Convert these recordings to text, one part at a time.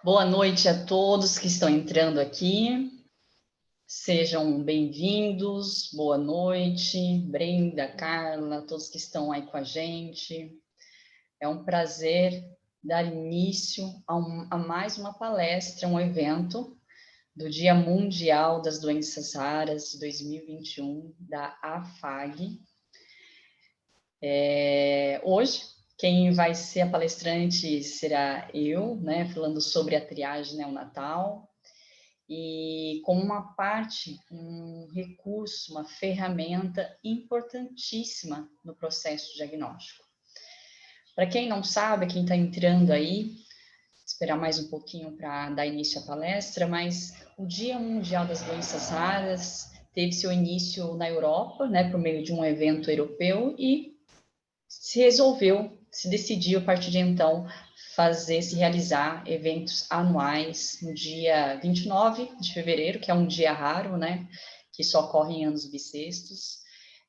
Boa noite a todos que estão entrando aqui. Sejam bem-vindos. Boa noite, Brenda, Carla, todos que estão aí com a gente. É um prazer dar início a mais uma palestra, um evento do Dia Mundial das Doenças Raras de 2021 da AFAG. Hoje, quem vai ser a palestrante será eu, né, falando sobre a triagem neonatal. E como uma parte, um recurso, uma ferramenta importantíssima no processo diagnóstico. Para quem não sabe, quem está entrando aí, esperar mais um pouquinho para dar início à palestra, mas o Dia Mundial das Doenças Raras teve seu início na Europa, né, por meio de um evento europeu, e se decidiu a partir de então se realizar eventos anuais no dia 29 de fevereiro, que é um dia raro, né, que só ocorre em anos bissextos,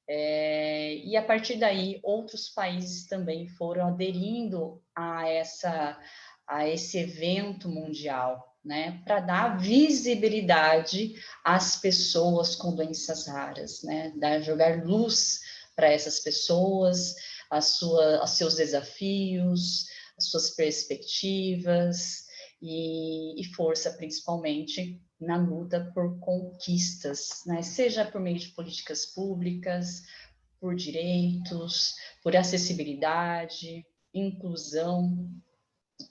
e a partir daí outros países também foram aderindo a esse evento mundial, né, para dar visibilidade às pessoas com doenças raras, né, jogar luz para essas pessoas, aos seus desafios, as suas perspectivas e força, principalmente, na luta por conquistas, né? Seja por meio de políticas públicas, por direitos, por acessibilidade, inclusão,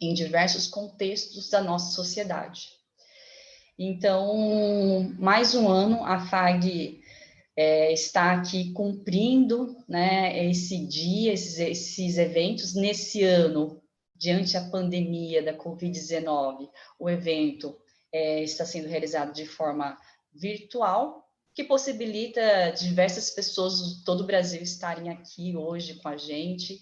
em diversos contextos da nossa sociedade. Então, mais um ano, a FAG está aqui cumprindo, né, esse dia, esses eventos. Nesse ano, diante da pandemia da Covid-19, o evento está sendo realizado de forma virtual, que possibilita diversas pessoas de todo o Brasil estarem aqui hoje com a gente.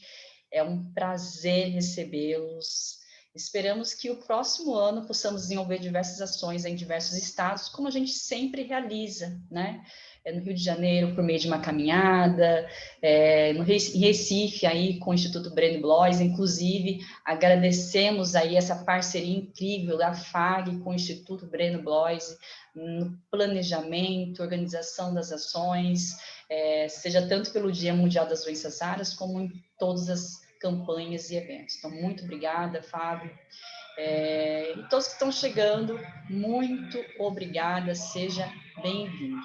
É um prazer recebê-los. Esperamos que o próximo ano possamos desenvolver diversas ações em diversos estados, como a gente sempre realiza, né? No Rio de Janeiro, por meio de uma caminhada, em Recife, aí, com o Instituto Breno Blois, inclusive, agradecemos aí essa parceria incrível da FAG com o Instituto Breno Blois, no planejamento, organização das ações, seja tanto pelo Dia Mundial das Doenças Raras, como em todas as campanhas e eventos. Então, muito obrigada, Fábio. E todos que estão chegando, muito obrigada, seja bem-vindo.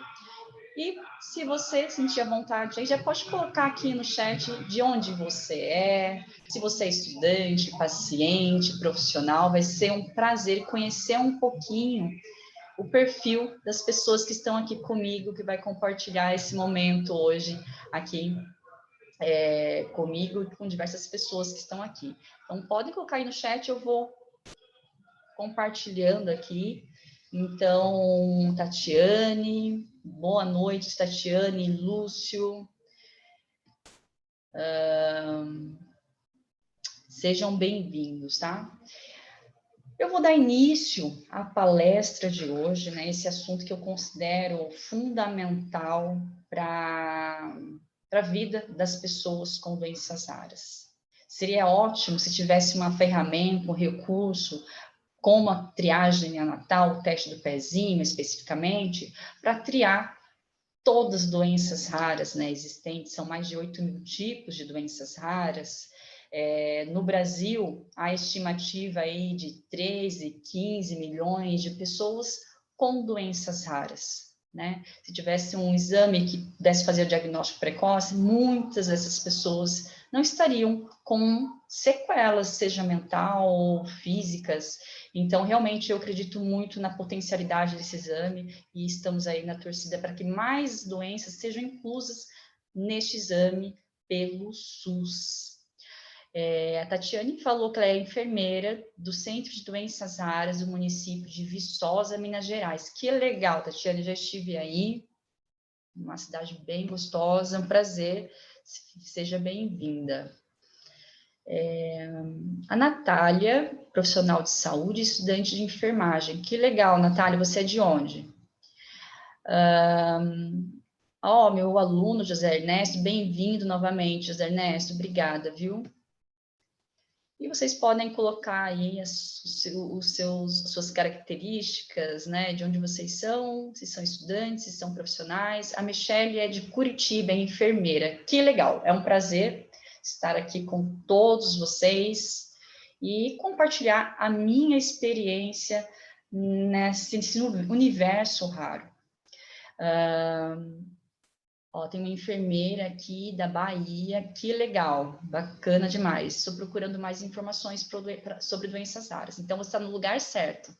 E se você sentir a vontade, aí já pode colocar aqui no chat de onde você é, se você é estudante, paciente, profissional, vai ser um prazer conhecer um pouquinho o perfil das pessoas que estão aqui comigo, que vai compartilhar esse momento hoje aqui comigo e com diversas pessoas que estão aqui. Então, podem colocar aí no chat, eu vou compartilhando aqui. Então, Tatiane, boa noite, Tatiane, Lúcio. Sejam bem-vindos, tá? Eu vou dar início à palestra de hoje, né? Esse assunto que eu considero fundamental para a vida das pessoas com doenças raras. Seria ótimo se tivesse uma ferramenta, um recurso, como a triagem neonatal, o teste do pezinho especificamente, para triar todas as doenças raras, né, existentes. São mais de 8 mil tipos de doenças raras. No Brasil, a estimativa aí de 13, 15 milhões de pessoas com doenças raras, né? Se tivesse um exame que pudesse fazer o diagnóstico precoce, muitas dessas pessoas não estariam com sequelas, seja mental ou físicas. Então, realmente, eu acredito muito na potencialidade desse exame e estamos aí na torcida para que mais doenças sejam inclusas neste exame pelo SUS. A Tatiane falou que ela é enfermeira do Centro de Doenças Raras do município de Viçosa, Minas Gerais. Que legal, Tatiane, já estive aí, uma cidade bem gostosa, um prazer, seja bem-vinda. A Natália, profissional de saúde, estudante de enfermagem. Que legal, Natália, você é de onde? Meu aluno, José Ernesto, bem-vindo novamente, José Ernesto, obrigada, viu? E vocês podem colocar aí suas características, né, de onde vocês são, se são estudantes, se são profissionais. A Michelle é de Curitiba, é enfermeira. Que legal, é um prazer estar aqui com todos vocês e compartilhar a minha experiência nesse universo raro. Ó, tem uma enfermeira aqui da Bahia, que legal, bacana demais. Estou procurando mais informações sobre doenças raras. Então, você está no lugar certo.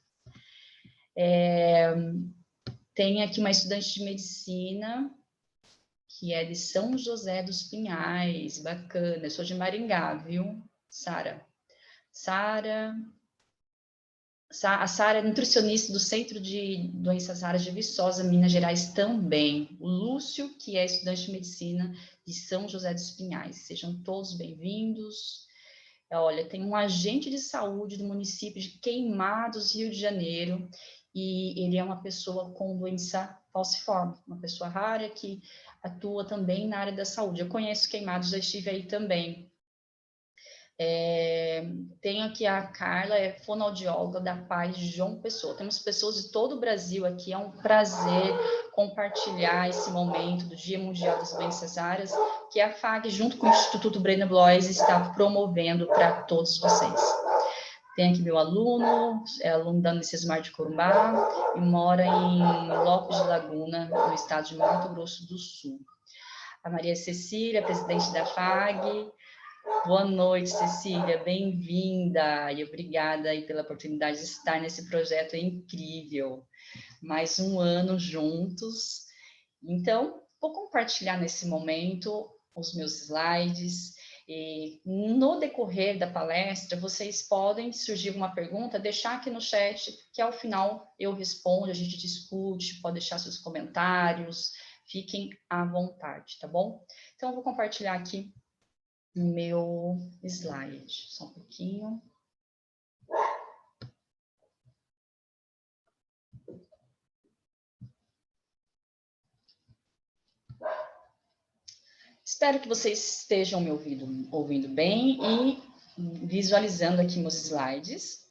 Tem aqui uma estudante de medicina, que é de São José dos Pinhais, bacana. Eu sou de Maringá, viu, Sara? A Sara é nutricionista do Centro de Doenças Raras de Viçosa, Minas Gerais também. O Lúcio, que é estudante de medicina de São José dos Pinhais. Sejam todos bem-vindos. Olha, tem um agente de saúde do município de Queimados, Rio de Janeiro, e ele é uma pessoa com doença falciforme, uma pessoa rara que atua também na área da saúde. Eu conheço Queimados, já estive aí também. Tenho aqui a Carla, é fonoaudióloga da Paz de João Pessoa. Temos pessoas de todo o Brasil aqui, é um prazer compartilhar esse momento do Dia Mundial das Doenças Raras, que a FAG, junto com o Instituto Brenda Blois, está promovendo para todos vocês. Tem aqui meu aluno, é aluno da Unicesumar de Corumbá, e mora em Lopes de Laguna, no estado de Mato Grosso do Sul. A Maria Cecília, presidente da FAG. Boa noite, Cecília, bem-vinda e obrigada aí pela oportunidade de estar nesse projeto incrível. Mais um ano juntos. Então, vou compartilhar nesse momento os meus slides. E no decorrer da palestra, vocês podem surgir uma pergunta, deixar aqui no chat, que ao final eu respondo, a gente discute, pode deixar seus comentários, fiquem à vontade, tá bom? Então, eu vou compartilhar aqui meu slide, só um pouquinho. Espero que vocês estejam me ouvindo bem e visualizando aqui meus slides.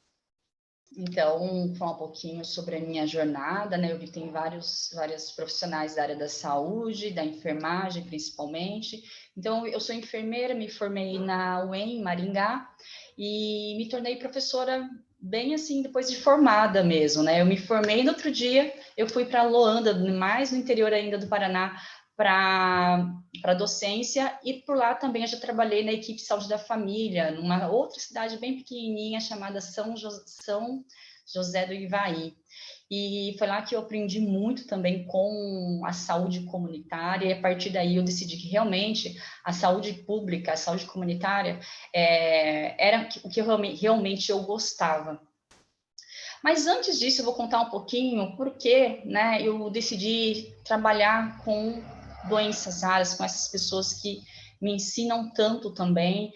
Então, falar um pouquinho sobre a minha jornada, né? Eu vi que tem vários profissionais da área da saúde, da enfermagem, principalmente. Então, eu sou enfermeira, me formei na UEM, em Maringá, e me tornei professora bem assim, depois de formada mesmo, né? Eu me formei no outro dia, eu fui para Loanda, mais no interior ainda do Paraná, para docência, e por lá também eu já trabalhei na equipe de saúde da família, numa outra cidade bem pequenininha chamada São José do Ivaí. E foi lá que eu aprendi muito também com a saúde comunitária, e a partir daí eu decidi que realmente a saúde pública, a saúde comunitária, era o que realmente eu gostava. Mas antes disso, eu vou contar um pouquinho porque, né, eu decidi trabalhar com doenças raras, com essas pessoas que me ensinam tanto também.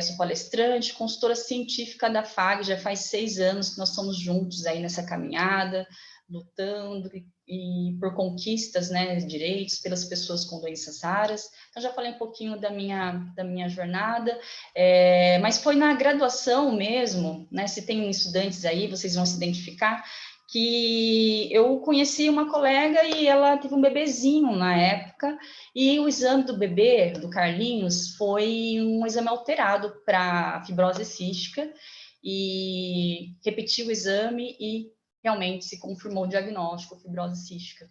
Sou palestrante, consultora científica da FAG, já faz 6 anos que nós estamos juntos aí nessa caminhada, lutando e por conquistas, né, direitos pelas pessoas com doenças raras. Então, já falei um pouquinho da minha jornada, mas foi na graduação mesmo, né, se tem estudantes aí, vocês vão se identificar, que eu conheci uma colega e ela teve um bebezinho na época, e o exame do bebê, do Carlinhos, foi um exame alterado para fibrose cística, e repeti o exame e realmente se confirmou o diagnóstico, fibrose cística.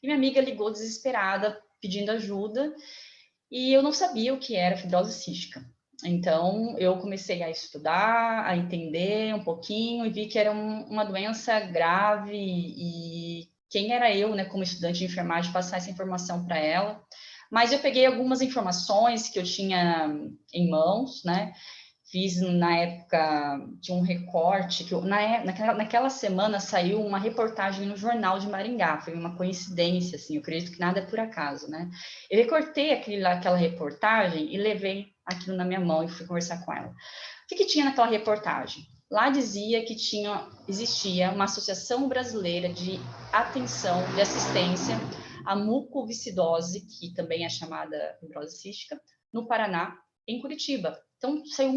E minha amiga ligou desesperada, pedindo ajuda, e eu não sabia o que era fibrose cística. Então, eu comecei a estudar, a entender um pouquinho, e vi que era uma doença grave, e quem era eu, né, como estudante de enfermagem, passar essa informação para ela. Mas eu peguei algumas informações que eu tinha em mãos, né, fiz na época de um recorte, que naquela semana saiu uma reportagem no Jornal de Maringá, foi uma coincidência, assim, eu acredito que nada é por acaso, né? Eu recortei aquela reportagem e levei aquilo na minha mão e fui conversar com ela. O que tinha naquela reportagem? Lá dizia que existia uma associação brasileira de atenção, de assistência à mucoviscidose, que também é chamada fibrose cística, no Paraná, em Curitiba. Então, saiu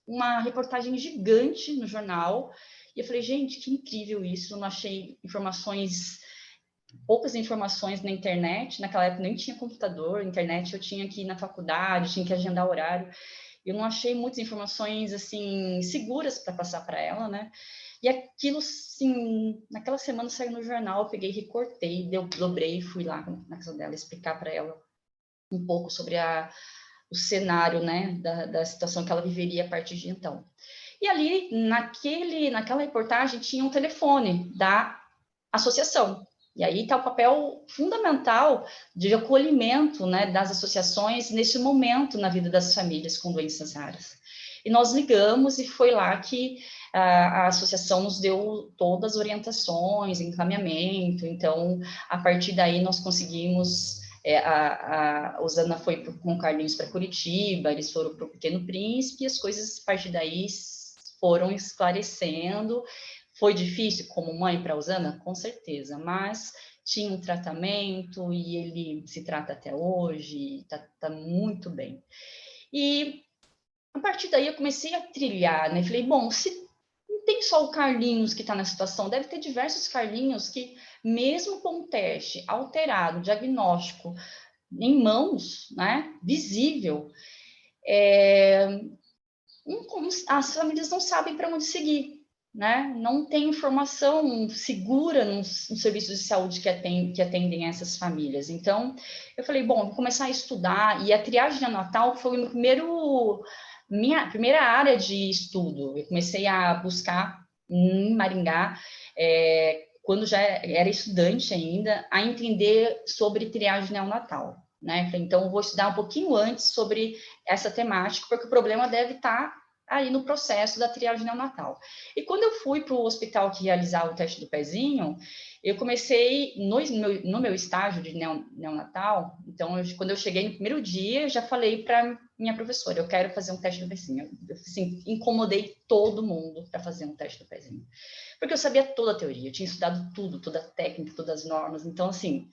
uma reportagem gigante no jornal, e eu falei, gente, que incrível isso, eu não achei poucas informações na internet, naquela época nem tinha computador, internet eu tinha que ir na faculdade, tinha que agendar horário, eu não achei muitas informações, assim, seguras para passar para ela, né? E aquilo, assim, naquela semana saiu no jornal, eu peguei, recortei, dobrei, fui lá na casa dela explicar para ela um pouco sobre o cenário, né, da situação que ela viveria a partir de então. E ali, naquela reportagem, tinha um telefone da associação. E aí está o papel fundamental de acolhimento, né, das associações nesse momento na vida das famílias com doenças raras. E nós ligamos e foi lá que a associação nos deu todas as orientações, encaminhamento. Então, a partir daí, nós conseguimos. A Osana foi com o Carlinhos para Curitiba, eles foram para o Pequeno Príncipe, e as coisas, a partir daí, foram esclarecendo. Foi difícil como mãe para a Osana? Com certeza, mas tinha um tratamento e ele se trata até hoje, está muito bem. E a partir daí eu comecei a trilhar, né? Falei, bom, se não tem só o Carlinhos que está na situação, deve ter diversos Carlinhos que, mesmo com um teste alterado, diagnóstico em mãos, né, visível, as famílias não sabem para onde seguir, né? Não tem informação segura nos serviços de saúde que atendem essas famílias. Então, eu falei, bom, vou começar a estudar, e a triagem neonatal foi minha primeira área de estudo. Eu comecei a buscar em Maringá, quando já era estudante ainda, a entender sobre triagem neonatal. Né? Então, eu vou estudar um pouquinho antes sobre essa temática, porque o problema deve estar aí no processo da triagem neonatal. E quando eu fui para o hospital que realizava o teste do pezinho, eu comecei no meu estágio de neonatal. Então, quando eu cheguei no primeiro dia, eu já falei para minha professora, eu quero fazer um teste do pezinho. Eu assim, incomodei todo mundo para fazer um teste do pezinho. Porque eu sabia toda a teoria, eu tinha estudado tudo, toda a técnica, todas as normas. Então, assim,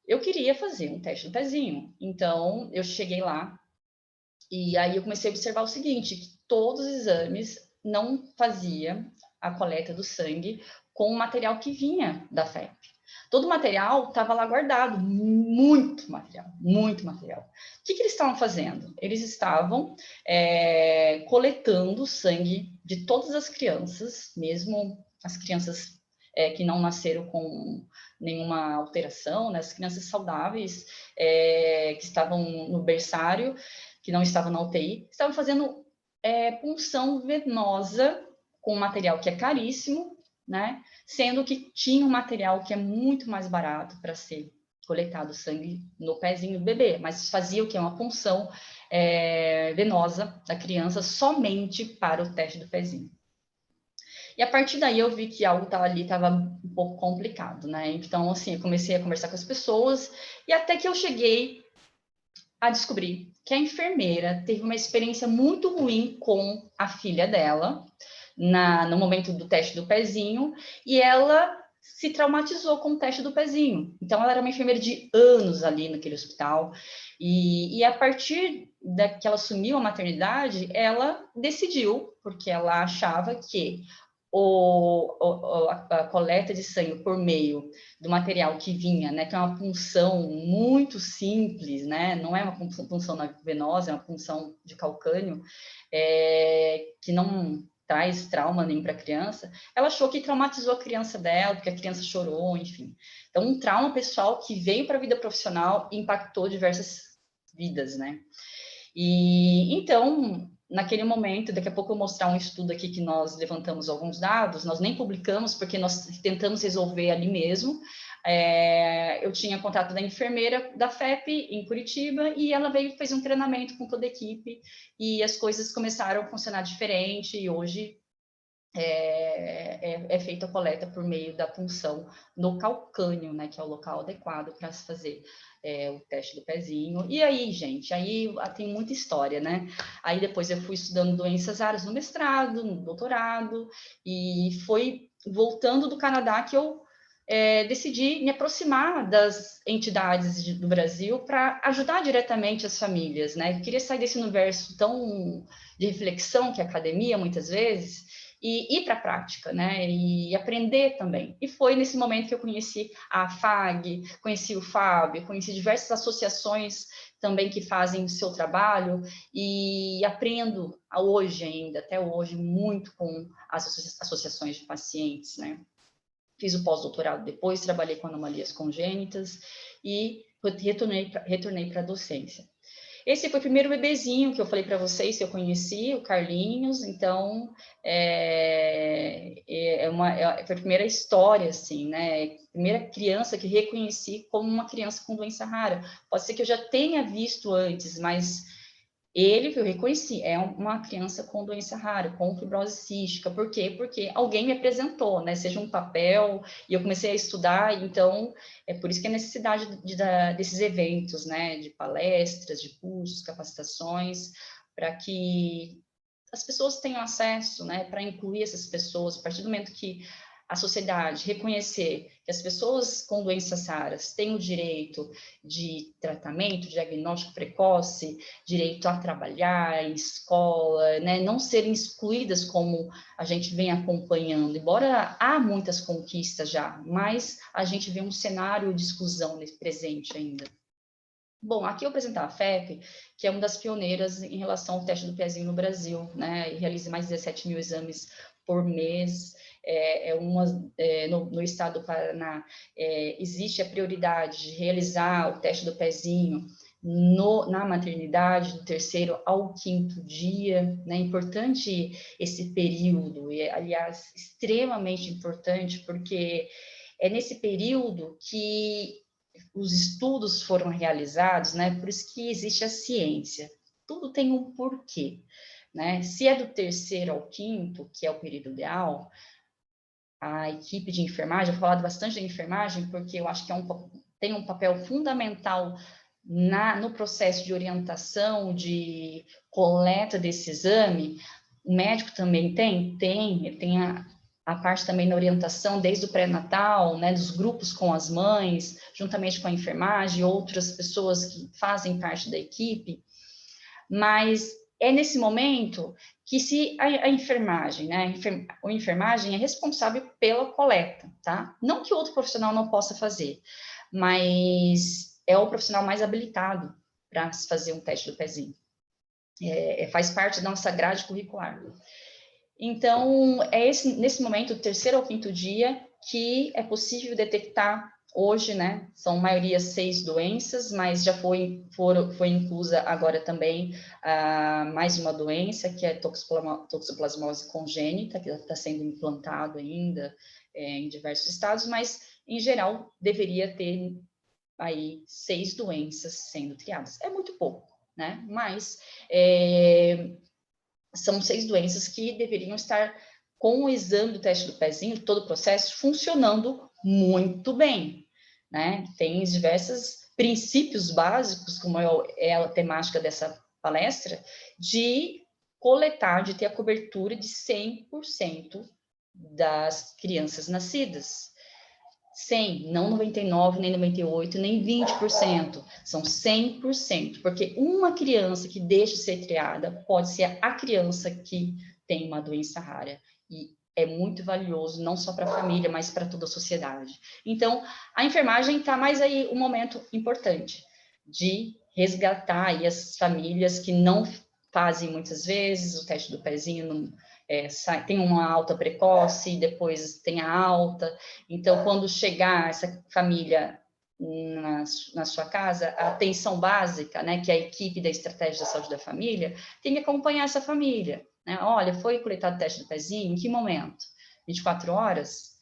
eu queria fazer um teste do pezinho. Então, eu cheguei lá e aí eu comecei a observar o seguinte, que todos os exames não fazia a coleta do sangue com o material que vinha da FEP. Todo o material estava lá guardado, muito material, muito material. O que eles estavam fazendo? Eles estavam coletando o sangue de todas as crianças, mesmo as crianças que não nasceram com nenhuma alteração, né? As crianças saudáveis que estavam no berçário, que não estavam na UTI, estavam fazendo punção venosa com um material que é caríssimo, né? Sendo que tinha um material que é muito mais barato para ser coletado sangue no pezinho do bebê, mas fazia o que? Uma punção venosa da criança somente para o teste do pezinho. E a partir daí eu vi que algo ali estava um pouco complicado, né? Então, assim, eu comecei a conversar com as pessoas e até que eu cheguei a descobrir que a enfermeira teve uma experiência muito ruim com a filha dela no momento do teste do pezinho, e ela se traumatizou com o teste do pezinho. Então, ela era uma enfermeira de anos ali naquele hospital, e a partir que ela assumiu a maternidade, ela decidiu, porque ela achava que a coleta de sangue por meio do material que vinha, né, que é uma punção muito simples, né, não é uma punção venosa, é uma punção de calcânio, que não traz trauma nem para a criança, ela achou que traumatizou a criança dela, porque a criança chorou, enfim. Então, um trauma pessoal que veio para a vida profissional e impactou diversas vidas, né. E, então, naquele momento, daqui a pouco eu vou mostrar um estudo aqui que nós levantamos alguns dados, nós nem publicamos, porque nós tentamos resolver ali mesmo. Eu tinha contato da enfermeira da FEP em Curitiba, e ela veio e fez um treinamento com toda a equipe, e as coisas começaram a funcionar diferente, e hoje é feita a coleta por meio da punção no calcânio, né, que é o local adequado para se fazer o teste do pezinho. E aí, gente, aí tem muita história, né? Aí depois eu fui estudando doenças raras no mestrado, no doutorado, e foi voltando do Canadá que eu decidi me aproximar das entidades do Brasil para ajudar diretamente as famílias, né? Eu queria sair desse universo tão de reflexão que é a academia, muitas vezes, e ir para a prática, né? E aprender também. E foi nesse momento que eu conheci a FAG, conheci o Fábio, conheci diversas associações também que fazem o seu trabalho e aprendo hoje ainda, até hoje, muito com as associações de pacientes, né? Fiz o pós-doutorado depois, trabalhei com anomalias congênitas e retornei para a docência. Esse foi o primeiro bebezinho que eu falei para vocês que eu conheci, o Carlinhos, então foi a primeira história, assim, né? Primeira criança que reconheci como uma criança com doença rara. Pode ser que eu já tenha visto antes, mas ele que eu reconheci é uma criança com doença rara, com fibrose cística. Por quê? Porque alguém me apresentou, né? Seja um papel, e eu comecei a estudar, então é por isso que a necessidade desses eventos, né? De palestras, de cursos, capacitações, para que as pessoas tenham acesso, né? Para incluir essas pessoas, a partir do momento que a sociedade reconhecer que as pessoas com doenças raras têm o direito de tratamento, diagnóstico precoce, direito a trabalhar em escola, né? Não serem excluídas como a gente vem acompanhando, embora há muitas conquistas já, mas a gente vê um cenário de exclusão nesse presente ainda. Bom, aqui eu apresentar a FEP, que é uma das pioneiras em relação ao teste do pezinho no Brasil, né? E realiza mais de 17 mil exames por mês. No estado do Paraná, existe a prioridade de realizar o teste do pezinho na maternidade, do 3º ao 5º dia, né? Importante esse período, e, aliás, extremamente importante, porque é nesse período que os estudos foram realizados, né? Por isso que existe a ciência. Tudo tem um porquê, né? Se é do 3º ao 5º, que é o período ideal, a equipe de enfermagem, eu vou falar bastante da enfermagem, porque eu acho que tem um papel fundamental no processo de orientação, de coleta desse exame. O médico também ele tem a parte também na orientação, desde o pré-natal, né, dos grupos com as mães, juntamente com a enfermagem, outras pessoas que fazem parte da equipe, mas é nesse momento que se a enfermagem, né, a enfermagem é responsável pela coleta, tá? Não que outro profissional não possa fazer, mas é o profissional mais habilitado para se fazer um teste do pezinho. Faz parte da nossa grade curricular. Então, nesse momento, o 3º ao 5º dia, que é possível detectar hoje, né? São maioria 6 doenças, mas já foi inclusa agora também mais uma doença, que é toxoplasmose congênita, que está sendo implantado ainda em diversos estados, mas, em geral, deveria ter aí 6 doenças sendo triadas. É muito pouco, né? Mas são 6 doenças que deveriam estar com o exame do teste do pezinho, todo o processo, funcionando muito bem, né? Tem diversos princípios básicos, como é a temática dessa palestra, de coletar, de ter a cobertura de 100% das crianças nascidas. 100, não 99, nem 98, nem 20%, são 100%, porque uma criança que deixa de ser triada pode ser a criança que tem uma doença rara, e é muito valioso, não só para a família, mas para toda a sociedade. Então, a enfermagem está mais aí um momento importante de resgatar aí as famílias que não fazem muitas vezes o teste do pezinho, tem uma alta precoce, depois tem a alta. Então, quando chegar essa família na sua casa, a atenção básica, né, que é a equipe da estratégia da saúde da família, tem que acompanhar essa família, né? Olha, foi coletado o teste do pezinho, em que momento? 24 horas?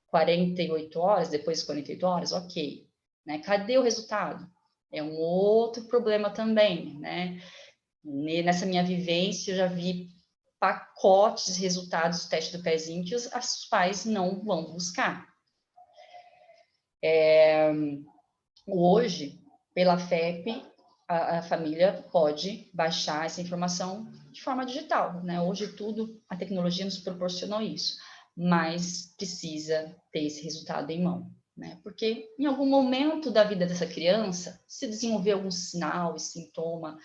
48 horas? Depois de 48 horas? Ok. Né? Cadê o resultado? É um outro problema também, né? Nessa minha vivência, eu já vi pacotes de resultados do teste do pezinho que os pais não vão buscar. Hoje, pela FEP, a família pode baixar essa informação de forma digital, né? Hoje tudo, a tecnologia nos proporcionou isso, mas precisa ter esse resultado em mão. né? Porque em algum momento da vida dessa criança, se desenvolver algum sinal e sintoma,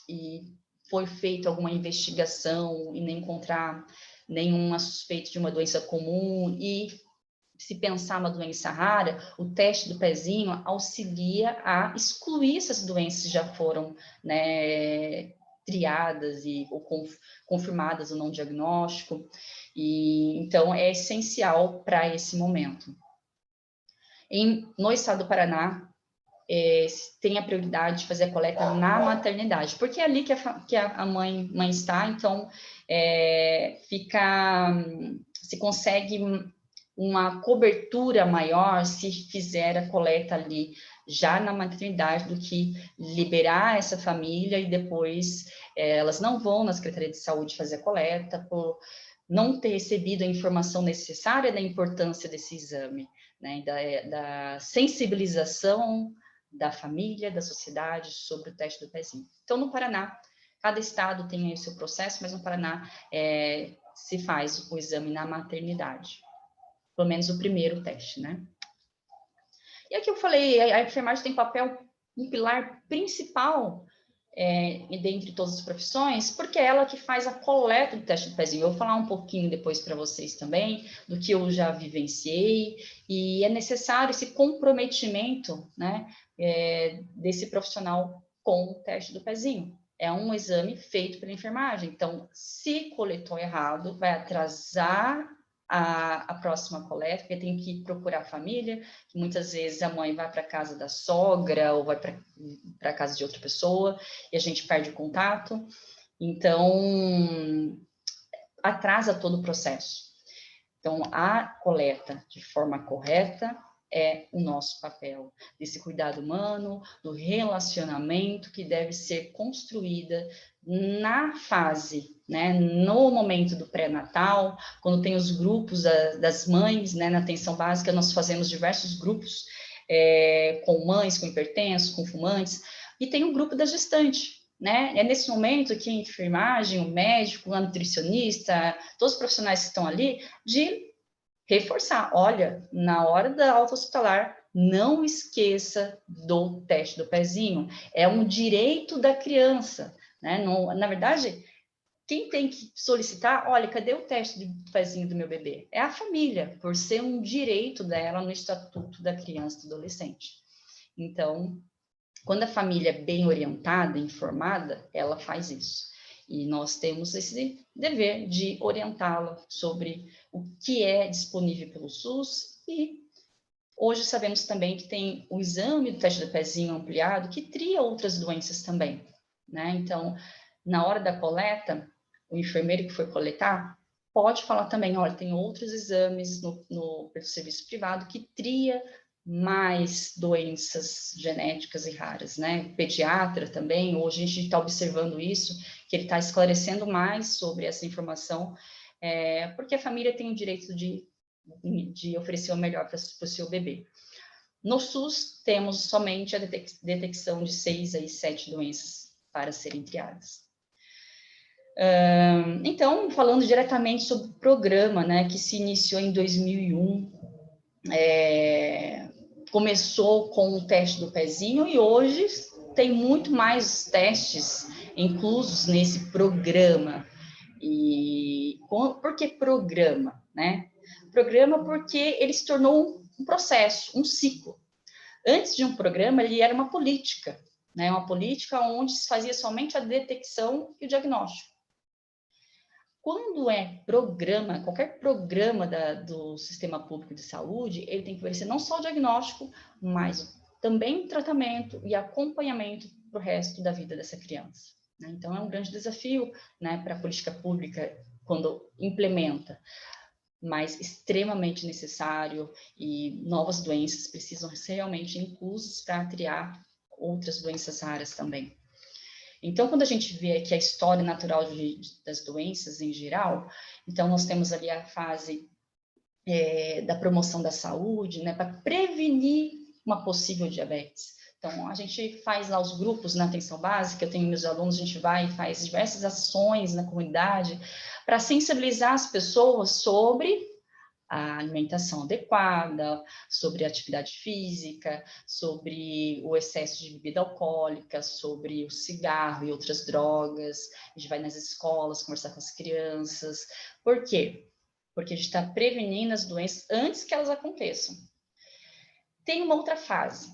e foi feita alguma investigação e nem encontrar nenhuma suspeita de uma doença comum e se pensar uma doença rara, o teste do pezinho auxilia a excluir essas doenças que já foram, né, triadas ou confirmadas ou não diagnóstico, e então é essencial para esse momento. No estado do Paraná, tem a prioridade de fazer a coleta na maternidade, porque é ali que a mãe está, então se consegue uma cobertura maior se fizer a coleta ali já na maternidade do que liberar essa família e depois elas não vão na Secretaria de Saúde fazer a coleta por não ter recebido a informação necessária da importância desse exame, né, da sensibilização da família, da sociedade sobre o teste do pezinho. Então, no Paraná, cada estado tem aí o seu processo, mas no Paraná se faz o exame na maternidade. Pelo menos o primeiro teste, né? E aqui eu falei, a enfermagem tem um pilar principal dentre todas as profissões, porque é ela que faz a coleta do teste do pezinho. Eu vou falar um pouquinho depois para vocês também, do que eu já vivenciei, e é necessário esse comprometimento, né, desse profissional com o teste do pezinho. É um exame feito pela enfermagem, então, se coletou errado, vai atrasar a próxima coleta, porque tem que procurar a família, que muitas vezes a mãe vai para a casa da sogra ou vai para a casa de outra pessoa e a gente perde o contato, então atrasa todo o processo. Então, a coleta de forma correta é o nosso papel, desse cuidado humano, do relacionamento que deve ser construída na fase, né, no momento do pré-natal, quando tem os grupos das mães, né, na atenção básica, nós fazemos diversos grupos com mães, com hipertensos, com fumantes, e tem o grupo da gestante, né? É nesse momento que a enfermagem, o médico, a nutricionista, todos os profissionais que estão ali, de reforçar, olha, na hora da alta hospitalar, não esqueça do teste do pezinho, é um direito da criança, né? Não, na verdade, quem tem que solicitar, olha, cadê o teste do pezinho do meu bebê? É a família, por ser um direito dela no Estatuto da Criança e do Adolescente. Então, quando a família é bem orientada, informada, ela faz isso. E nós temos esse dever de orientá-la sobre o que é disponível pelo SUS e hoje sabemos também que tem o exame do teste do pezinho ampliado que tria outras doenças também, né? Então, na hora da coleta, o enfermeiro que foi coletar pode falar também, olha, tem outros exames pelo serviço privado que tria mais doenças genéticas e raras, né? O pediatra também, hoje a gente está observando isso, que ele está esclarecendo mais sobre essa informação, porque a família tem o direito de oferecer o melhor para o seu bebê. No SUS, temos somente a detecção de 6 a 7 doenças para serem triadas. Então, falando diretamente sobre o programa, né, que se iniciou em 2001, começou com o teste do pezinho e hoje tem muito mais testes inclusos nesse programa. E por que programa, né? Programa porque ele se tornou um processo, um ciclo. Antes de um programa, ele era uma política, né? Uma política onde se fazia somente a detecção e o diagnóstico. Quando é programa, qualquer programa do Sistema Público de Saúde, ele tem que oferecer não só o diagnóstico, mas também o tratamento e acompanhamento para o resto da vida dessa criança, né? Então, é um grande desafio, né, para a política pública quando implementa, mas extremamente necessário e novas doenças precisam ser realmente inclusas para triar outras doenças raras também. Então, quando a gente vê aqui a história natural das doenças em geral, então nós temos ali a fase da promoção da saúde, né, para prevenir uma possível diabetes. Então, a gente faz lá os grupos na atenção básica, eu tenho meus alunos, a gente vai e faz diversas ações na comunidade para sensibilizar as pessoas sobre a alimentação adequada, sobre a atividade física, sobre o excesso de bebida alcoólica, sobre o cigarro e outras drogas. A gente vai nas escolas conversar com as crianças. Por quê? Porque a gente está prevenindo as doenças antes que elas aconteçam. Tem uma outra fase,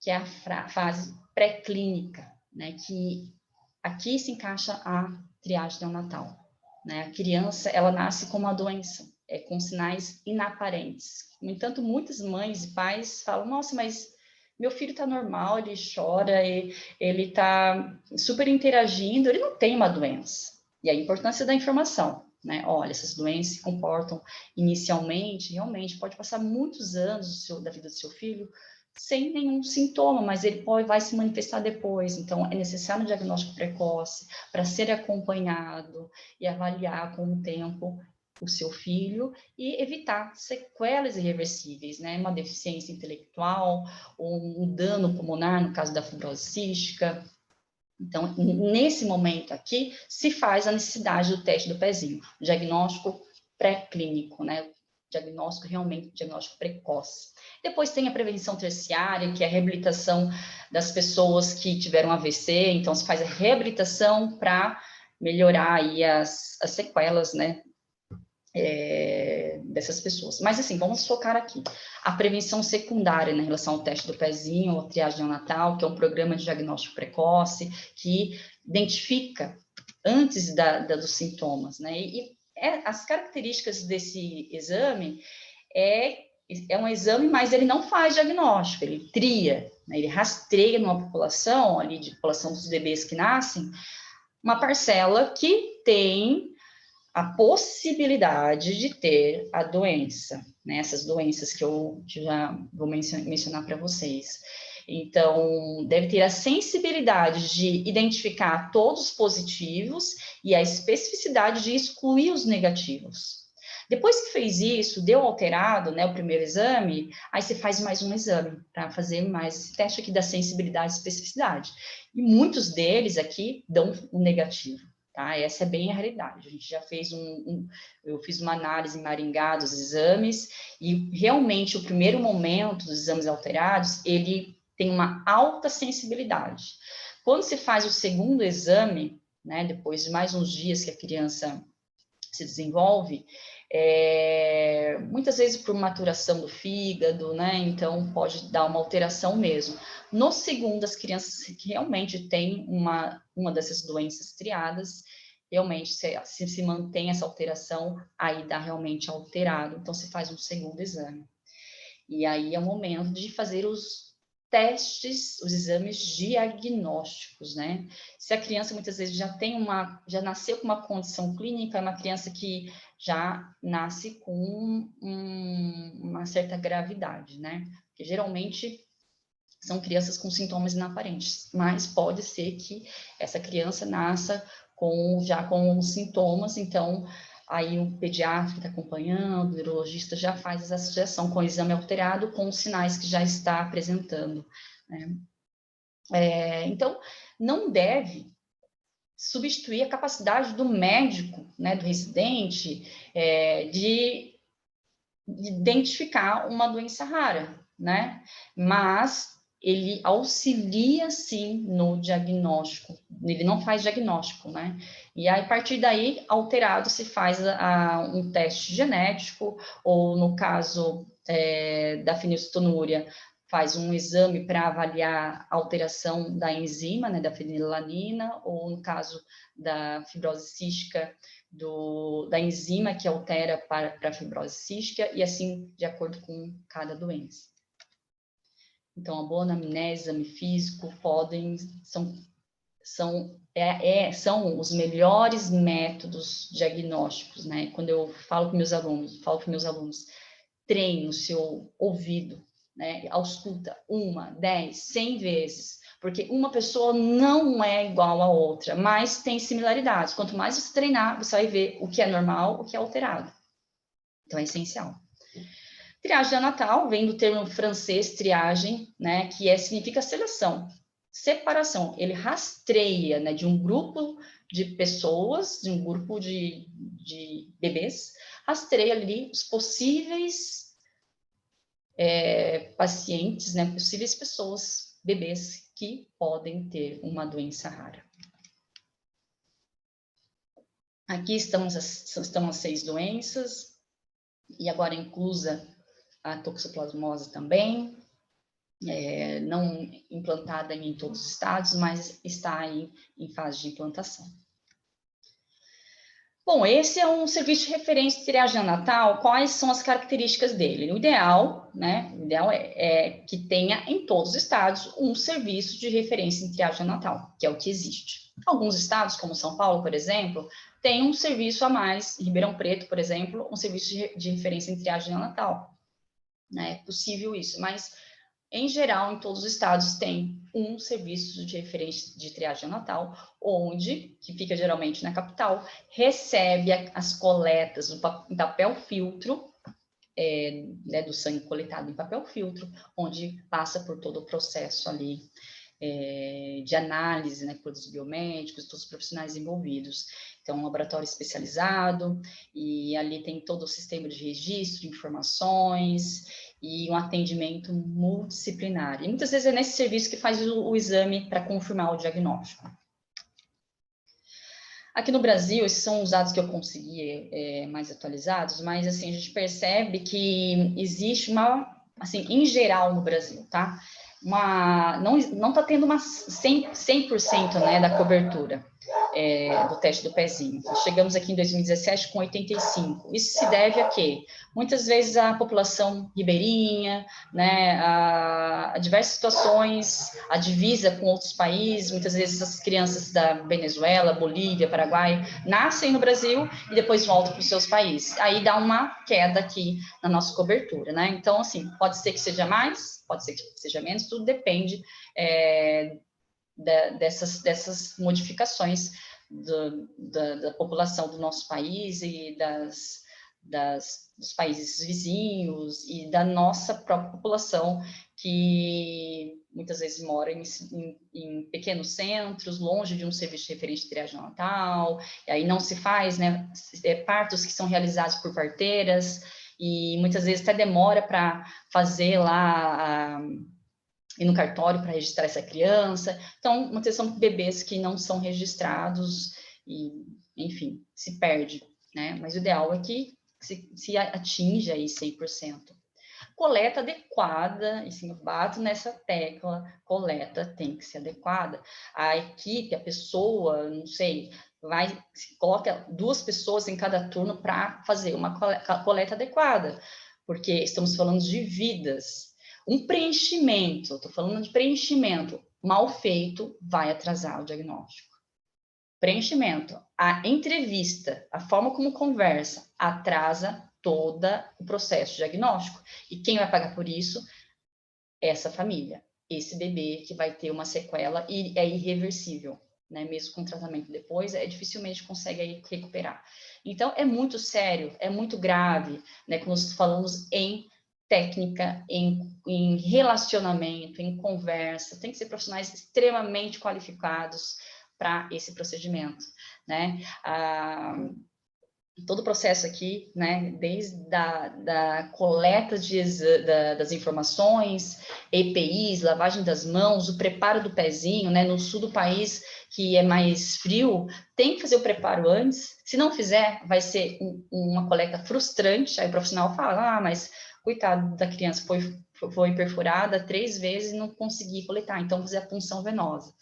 que é a fase pré-clínica, né? Que aqui se encaixa a triagem neonatal, né? A criança, ela nasce com uma doença, com sinais inaparentes. No entanto, muitas mães e pais falam, nossa, mas meu filho está normal, ele chora, ele está super interagindo, ele não tem uma doença. E a importância da informação, né? Olha, essas doenças se comportam inicialmente, realmente, pode passar muitos anos da vida do seu filho sem nenhum sintoma, mas ele vai se manifestar depois. Então, é necessário um diagnóstico precoce para ser acompanhado e avaliar com o tempo o seu filho e evitar sequelas irreversíveis, né? Uma deficiência intelectual, ou um dano pulmonar, no caso da fibrose cística. Então, nesse momento aqui, se faz a necessidade do teste do pezinho, diagnóstico pré-clínico, né? Diagnóstico precoce. Depois tem a prevenção terciária, que é a reabilitação das pessoas que tiveram AVC, então se faz a reabilitação para melhorar aí as sequelas, né, dessas pessoas. Mas assim, vamos focar aqui. A prevenção secundária, né, em relação ao teste do pezinho, ou triagem neonatal, que é um programa de diagnóstico precoce, que identifica antes dos sintomas, né, as características desse exame é um exame, mas ele não faz diagnóstico, ele tria, né, ele rastreia numa população, ali de população dos bebês que nascem, uma parcela que tem a possibilidade de ter a doença, né, essas doenças que eu já vou mencionar para vocês. Então, deve ter a sensibilidade de identificar todos os positivos e a especificidade de excluir os negativos. Depois que fez isso, deu alterado, né, o primeiro exame, aí você faz mais um exame para fazer mais esse teste aqui da sensibilidade e especificidade. E muitos deles aqui dão um negativo, tá? Essa é bem a realidade. A gente já fez eu fiz uma análise em Maringá dos exames e realmente o primeiro momento dos exames alterados, ele tem uma alta sensibilidade. Quando se faz o segundo exame, né, depois de mais uns dias que a criança se desenvolve, muitas vezes por maturação do fígado, né? Então pode dar uma alteração mesmo. No segundo, as crianças que realmente têm uma dessas doenças triadas, realmente se mantém essa alteração, aí dá realmente alterado, então se faz um segundo exame. E aí é o momento de fazer os testes, os exames diagnósticos, né? Se a criança muitas vezes já nasceu com uma condição clínica, é uma criança que já nasce com uma certa gravidade, né? Porque geralmente são crianças com sintomas inaparentes, mas pode ser que essa criança nasça já com sintomas, então aí o pediatra que está acompanhando, o neurologista já faz essa associação com o exame alterado com os sinais que já está apresentando, né? Então, não deve substituir a capacidade do médico, né, do residente, de identificar uma doença rara, né? Mas ele auxilia, sim, no diagnóstico. Ele não faz diagnóstico, né? E aí, a partir daí, alterado, se faz um teste genético, ou no caso da fenilcetonúria, faz um exame para avaliar a alteração da enzima, né, da fenilalanina, ou no caso da fibrose cística, da enzima que altera para a fibrose cística, e assim, de acordo com cada doença. Então, a boa anamnese, exame físico, são os melhores métodos diagnósticos, né? Quando eu falo para meus alunos, treine o seu ouvido, né? Ausculta 1, 10, 100 vezes, porque uma pessoa não é igual à outra, mas tem similaridades. Quanto mais você treinar, você vai ver o que é normal, o que é alterado. Então, é essencial. Triagem neonatal vem do termo francês triagem, né, que significa seleção. separação, ele rastreia, né, de um grupo de pessoas, de um grupo de bebês, rastreia ali os possíveis pacientes, né, possíveis pessoas, bebês que podem ter uma doença rara. Aqui estão as 6 doenças, e agora inclusa a toxoplasmose também, não implantada em todos os estados, mas está aí em fase de implantação. Bom, esse é um serviço de referência de triagem neonatal. Quais são as características dele? O ideal, né? O ideal é que tenha em todos os estados um serviço de referência em triagem neonatal, que é o que existe. Alguns estados, como São Paulo, por exemplo, tem um serviço a mais. Em Ribeirão Preto, por exemplo, um serviço de referência em triagem neonatal. É possível isso, mas em geral, em todos os estados, tem um serviço de referência de triagem neonatal, onde, que fica geralmente na capital, recebe as coletas em papel filtro, né, do sangue coletado em papel filtro, onde passa por todo o processo ali de análise, né, pelos biomédicos, todos os profissionais envolvidos. Então, um laboratório especializado, e ali tem todo o sistema de registro de informações, e um atendimento multidisciplinar. E muitas vezes é nesse serviço que faz o exame para confirmar o diagnóstico. Aqui no Brasil, esses são os dados que eu consegui mais atualizados, mas assim, a gente percebe que existe uma, assim, em geral no Brasil, tá? Não está tendo uma 100%, né, da cobertura do teste do pezinho. Chegamos aqui em 2017 com 85%. Isso se deve a quê? Muitas vezes a população ribeirinha, né, a diversas situações, a divisa com outros países, muitas vezes as crianças da Venezuela, Bolívia, Paraguai, nascem no Brasil e depois voltam para os seus países. Aí dá uma queda aqui na nossa cobertura, né? Então, assim, pode ser que seja mais, pode ser que seja menos, tudo depende dessas modificações da população do nosso país e dos países vizinhos e da nossa própria população, que muitas vezes mora em pequenos centros, longe de um serviço de referência de triagem neonatal, e aí não se faz, né, partos que são realizados por parteiras, e muitas vezes até demora para fazer lá ir no cartório para registrar essa criança. Então, muitas são bebês que não são registrados e, enfim, se perde, né? Mas o ideal é que se atinja aí 100%. Coleta adequada, e sim, eu bato nessa tecla, coleta tem que ser adequada. A equipe, a pessoa, não sei, coloca 2 pessoas em cada turno para fazer uma coleta adequada, porque estamos falando de vidas. Um preenchimento, estou falando de preenchimento mal feito, vai atrasar o diagnóstico. Preenchimento, a entrevista, a forma como conversa, atrasa todo o processo diagnóstico. E quem vai pagar por isso? Essa família, esse bebê que vai ter uma sequela e é irreversível, né? Mesmo com tratamento depois, dificilmente consegue aí recuperar. Então, é muito sério, é muito grave, né? Quando nós falamos em técnica, em relacionamento, em conversa, tem que ser profissionais extremamente qualificados para esse procedimento, né? Todo o processo aqui, né, desde da coleta das informações, EPIs, lavagem das mãos, o preparo do pezinho, né, no sul do país, que é mais frio, tem que fazer o preparo antes, se não fizer, vai ser uma coleta frustrante, aí o profissional fala, mas coitado da criança, foi perfurada 3 vezes e não consegui coletar, então fazer a punção venosa.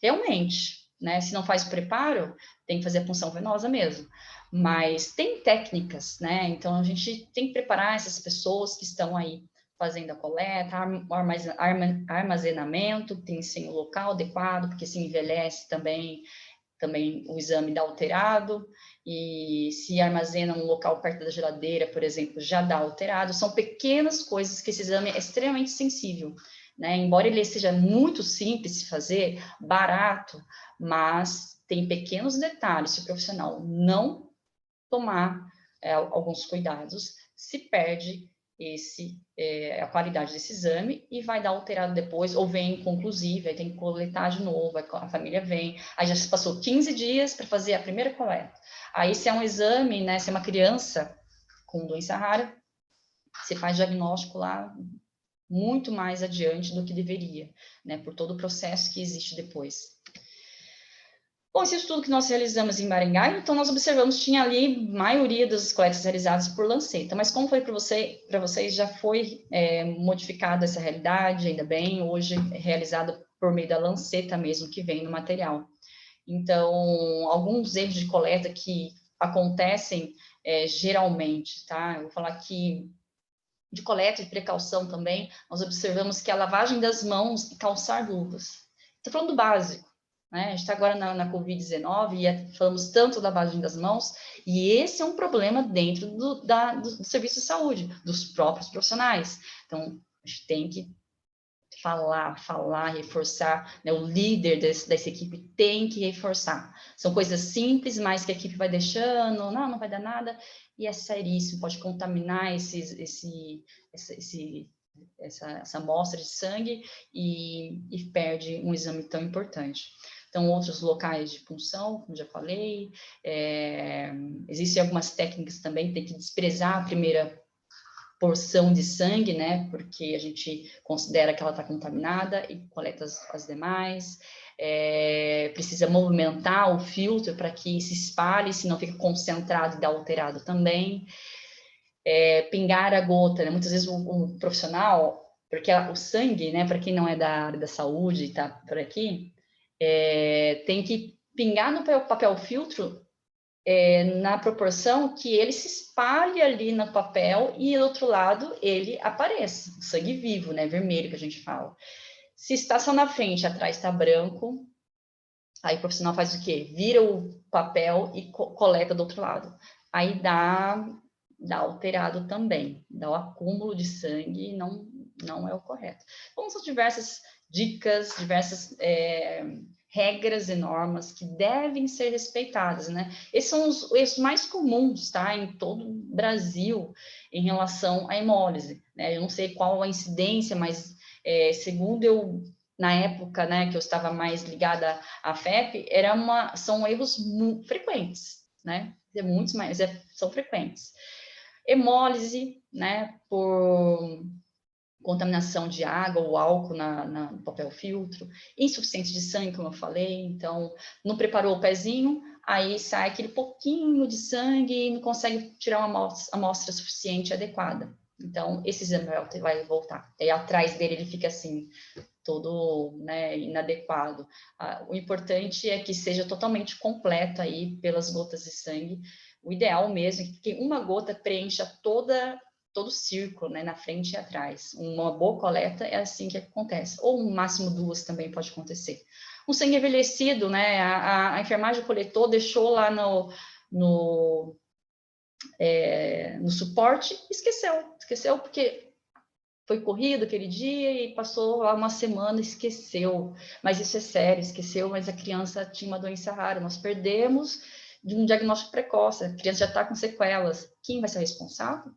Realmente, né, se não faz o preparo, tem que fazer a punção venosa mesmo. Mas tem técnicas, né? Então a gente tem que preparar essas pessoas que estão aí fazendo a coleta, armazenamento, tem que ser um local adequado, porque se envelhece também o exame dá alterado, e se armazena um local perto da geladeira, por exemplo, já dá alterado. São pequenas coisas que esse exame é extremamente sensível, né? Embora ele seja muito simples de fazer, barato, mas tem pequenos detalhes, se o profissional não tomar alguns cuidados, se perde a qualidade desse exame e vai dar alterado depois, ou vem inconclusivo, aí tem que coletar de novo, a família vem, aí já se passou 15 dias para fazer a primeira coleta. Aí, se é um exame, né, se é uma criança com doença rara, você faz diagnóstico lá muito mais adiante do que deveria, né, por todo o processo que existe depois. Bom, esse estudo que nós realizamos em Maringá, então nós observamos, tinha ali maioria das coletas realizadas por lanceta, mas como foi para vocês, já foi modificada essa realidade, ainda bem, hoje é realizada por meio da lanceta mesmo, que vem no material. Então, alguns erros de coleta que acontecem geralmente, tá? Eu vou falar aqui de coleta e precaução também, nós observamos que a lavagem das mãos e calçar luvas. Estou falando do básico. Né? A gente está agora na Covid-19 e falamos tanto da lavagem das mãos, e esse é um problema dentro do serviço de saúde, dos próprios profissionais. Então, a gente tem que falar, reforçar, né? O líder dessa equipe tem que reforçar. São coisas simples, mas que a equipe vai deixando, não vai dar nada, e é seríssimo, pode contaminar essa amostra de sangue e perde um exame tão importante. Então, outros locais de punção, como já falei, existem algumas técnicas também, tem que desprezar a primeira porção de sangue, né, porque a gente considera que ela está contaminada e coleta as demais, precisa movimentar o filtro para que se espalhe, se não fica concentrado e dá alterado também, pingar a gota, né, muitas vezes o profissional, porque o sangue, né, para quem não é da área da saúde e está por aqui, tem que pingar no papel filtro na proporção que ele se espalhe ali no papel e do outro lado ele apareça, o sangue vivo, né, vermelho que a gente fala. Se está só na frente, atrás está branco, aí o profissional faz o quê? Vira o papel e coleta do outro lado. Aí dá alterado também, dá o acúmulo de sangue, não é o correto. Então, são diversas dicas, diversas regras e normas que devem ser respeitadas, né? Esses são os erros mais comuns, tá? Em todo o Brasil, em relação à hemólise, né? Eu não sei qual a incidência, mas segundo eu, na época, né, que eu estava mais ligada à FEP, são erros frequentes, né? Muitos mais, são frequentes. Hemólise, né, por contaminação de água ou álcool no papel filtro, insuficiência de sangue, como eu falei, então, não preparou o pezinho, aí sai aquele pouquinho de sangue e não consegue tirar uma amostra suficiente adequada. Então, esse exame vai voltar. E atrás dele ele fica assim, todo, né, inadequado. O importante é que seja totalmente completo aí pelas gotas de sangue. O ideal mesmo é que uma gota preencha todo o círculo, né, na frente e atrás. Uma boa coleta é assim que acontece, ou no máximo 2 também pode acontecer. Um sangue envelhecido, né, a enfermagem coletou, deixou lá no suporte, esqueceu porque foi corrido aquele dia e passou lá uma semana, esqueceu. Mas isso é sério, esqueceu, mas a criança tinha uma doença rara, nós perdemos de um diagnóstico precoce, a criança já está com sequelas. Quem vai ser responsável?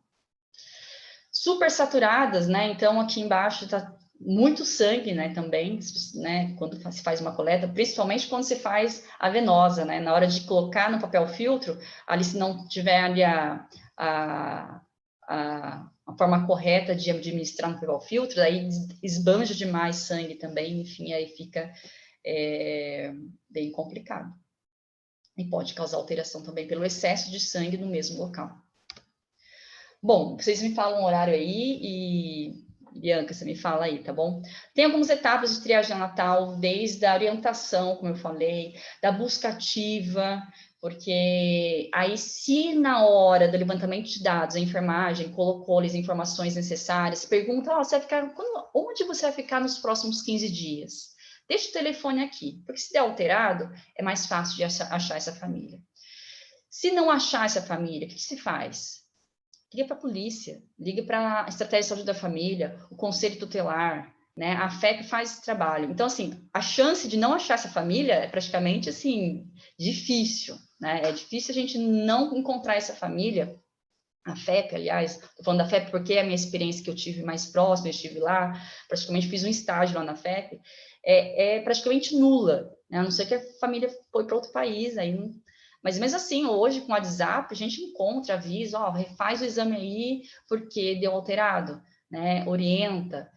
Super saturadas, né? Então, aqui embaixo está muito sangue, né? Também, né? Quando se faz uma coleta, principalmente quando se faz a venosa, né? Na hora de colocar no papel filtro, ali se não tiver ali a forma correta de administrar no papel filtro, aí esbanja demais sangue também, enfim, aí fica bem complicado. E pode causar alteração também pelo excesso de sangue no mesmo local. Bom, vocês me falam um horário aí e, Bianca, você me fala aí, tá bom? Tem algumas etapas de triagem natal, desde a orientação, como eu falei, da busca ativa, porque aí se na hora do levantamento de dados a enfermagem colocou-lhes as informações necessárias, pergunta, você vai ficar, onde você vai ficar nos próximos 15 dias? Deixa o telefone aqui, porque se der alterado, é mais fácil de achar essa família. Se não achar essa família, o que se faz? Liga para a polícia, liga para a estratégia de saúde da família, o conselho tutelar, né? A FEP faz esse trabalho. Então, assim, a chance de não achar essa família é praticamente, assim, difícil, né? É difícil a gente não encontrar essa família a FEP, aliás, estou falando da FEP porque é a minha experiência que eu tive mais próxima, eu estive lá, praticamente fiz um estágio lá na FEP, é praticamente nula, né? A não ser que a família foi para outro país, aí não... Mas mesmo assim, hoje, com o WhatsApp, a gente encontra, avisa, ó, refaz o exame aí, porque deu alterado, né? Orienta.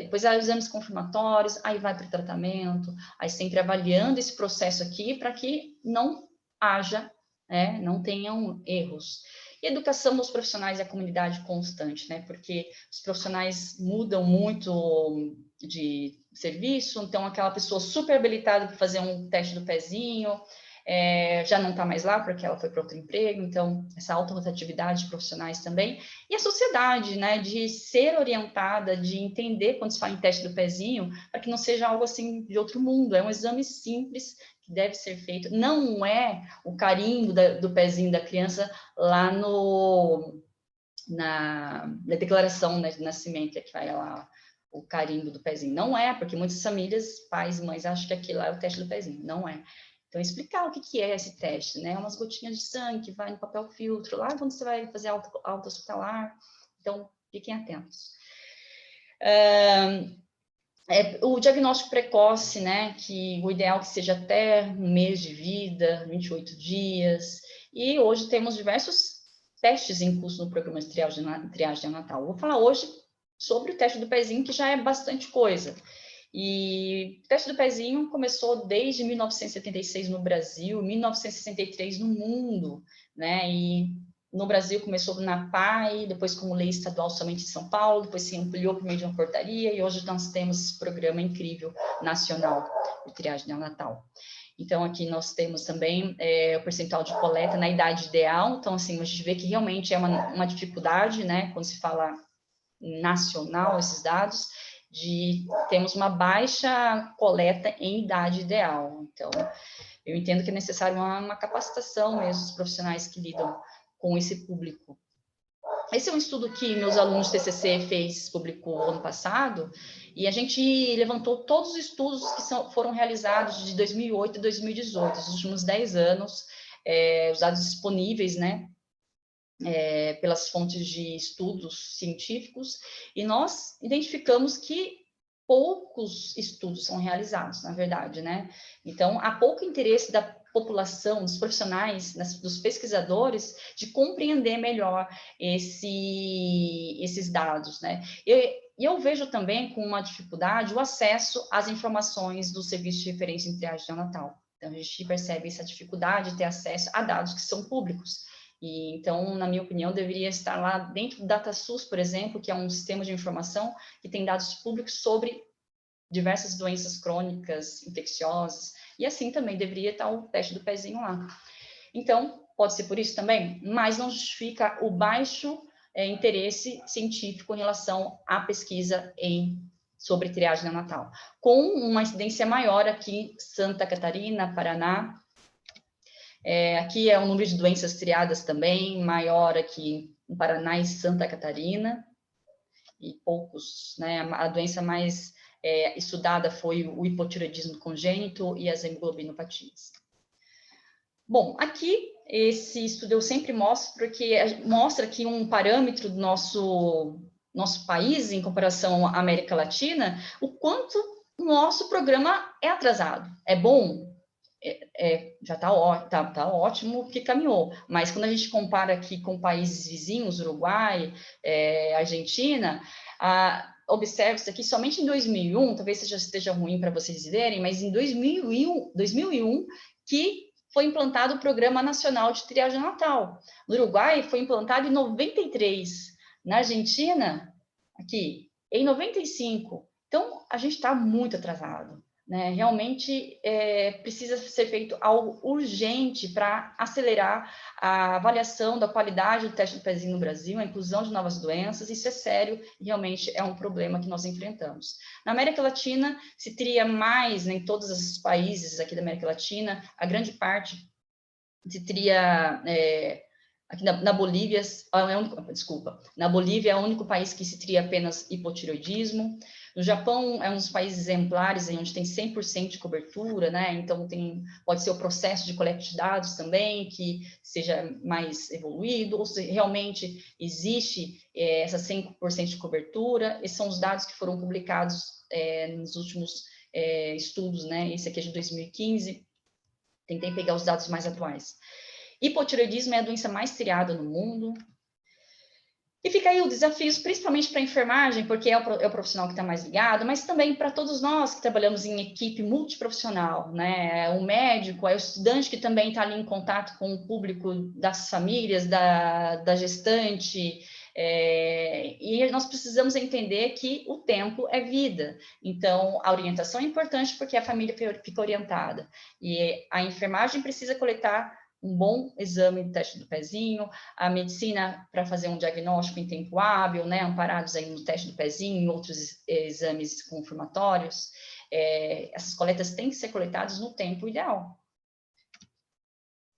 Depois há exames confirmatórios, aí vai para o tratamento, aí sempre avaliando esse processo aqui para que não haja, né, não tenham erros. E a educação dos profissionais e a comunidade constante, né? Porque os profissionais mudam muito de serviço, então aquela pessoa super habilitada para fazer um teste do pezinho, já não está mais lá porque ela foi para outro emprego, então essa alta rotatividade de profissionais também, e a sociedade, né, de ser orientada, de entender quando se fala em teste do pezinho, para que não seja algo assim de outro mundo, é um exame simples que deve ser feito, não é o carimbo do pezinho da criança lá na declaração, né, de nascimento, que vai lá o carimbo do pezinho, não é, porque muitas famílias, pais e mães, acham que aquilo é o teste do pezinho, não é. Então, explicar o que é esse teste, né? Umas gotinhas de sangue que vai no papel filtro, lá quando você vai fazer alta hospitalar. Então, fiquem atentos. O diagnóstico precoce, né? Que o ideal é que seja até um mês de vida, 28 dias. E hoje temos diversos testes em curso no programa de triagem neonatal. Vou falar hoje sobre o teste do pezinho, que já é bastante coisa. E o teste do pezinho começou desde 1976 no Brasil, 1963 no mundo, né? E no Brasil começou na PAI, depois como lei estadual somente em São Paulo, depois se ampliou por meio de uma portaria, e hoje nós temos esse programa incrível nacional de triagem neonatal. Então, aqui nós temos também o percentual de coleta na idade ideal, então, assim, a gente vê que realmente é uma dificuldade, né, quando se fala nacional, esses dados, temos uma baixa coleta em idade ideal. Então, eu entendo que é necessário uma capacitação mesmo dos profissionais que lidam com esse público. Esse é um estudo que meus alunos de TCC publicou ano passado, e a gente levantou todos os estudos que foram realizados de 2008 a 2018, os últimos 10 anos, os dados disponíveis, né, pelas fontes de estudos científicos, e nós identificamos que poucos estudos são realizados, na verdade, né? Então, há pouco interesse da população, dos profissionais, dos pesquisadores, de compreender melhor esses dados, né? E eu vejo também com uma dificuldade o acesso às informações do serviço de referência em triagem neonatal. Então, a gente percebe essa dificuldade de ter acesso a dados que são públicos. E, então, na minha opinião, deveria estar lá dentro do DataSUS, por exemplo, que é um sistema de informação que tem dados públicos sobre diversas doenças crônicas, infecciosas, e assim também deveria estar o teste do pezinho lá. Então, pode ser por isso também, mas não justifica o baixo interesse científico em relação à pesquisa sobre triagem neonatal, com uma incidência maior aqui em Santa Catarina, Paraná. Aqui é o número de doenças triadas também, maior aqui no Paraná e Santa Catarina, e poucos, né? A doença mais estudada foi o hipotireoidismo congênito e as hemoglobinopatias. Bom, aqui esse estudo eu sempre mostro, porque mostra aqui um parâmetro do nosso país, em comparação à América Latina, o quanto o nosso programa é atrasado. É bom? Já está ótimo que caminhou, mas quando a gente compara aqui com países vizinhos, Uruguai, Argentina, observa-se aqui somente em 2001, talvez esteja ruim para vocês verem, mas em 2001 que foi implantado o Programa Nacional de Triagem Neonatal. No Uruguai foi implantado em 93, na Argentina, aqui, em 95. Então, a gente está muito atrasado. Né? Realmente precisa ser feito algo urgente para acelerar a avaliação da qualidade do teste do pezinho no Brasil, a inclusão de novas doenças. Isso é sério e realmente é um problema que nós enfrentamos. Na América Latina, se tria mais, né, em todos os países aqui da América Latina, a grande parte se tria Aqui na Bolívia, na Bolívia é o único país que se tria apenas hipotireoidismo. No Japão é um dos países exemplares onde tem 100% de cobertura, né? Então pode ser o processo de coleta de dados também que seja mais evoluído, ou se realmente existe essa 100% de cobertura. Esses são os dados que foram publicados nos últimos estudos, né? Esse aqui é de 2015. Tentei pegar os dados mais atuais. Hipotireoidismo é a doença mais triada no mundo. E fica aí o desafio, principalmente para a enfermagem, porque é o profissional que está mais ligado, mas também para todos nós que trabalhamos em equipe multiprofissional, né? O médico, é o estudante que também está ali em contato com o público das famílias, da gestante, e nós precisamos entender que o tempo é vida. Então, a orientação é importante porque a família fica orientada. E a enfermagem precisa coletar um bom exame de teste do pezinho, a medicina para fazer um diagnóstico em tempo hábil, né, amparados aí no teste do pezinho e outros exames confirmatórios. Essas coletas têm que ser coletadas no tempo ideal.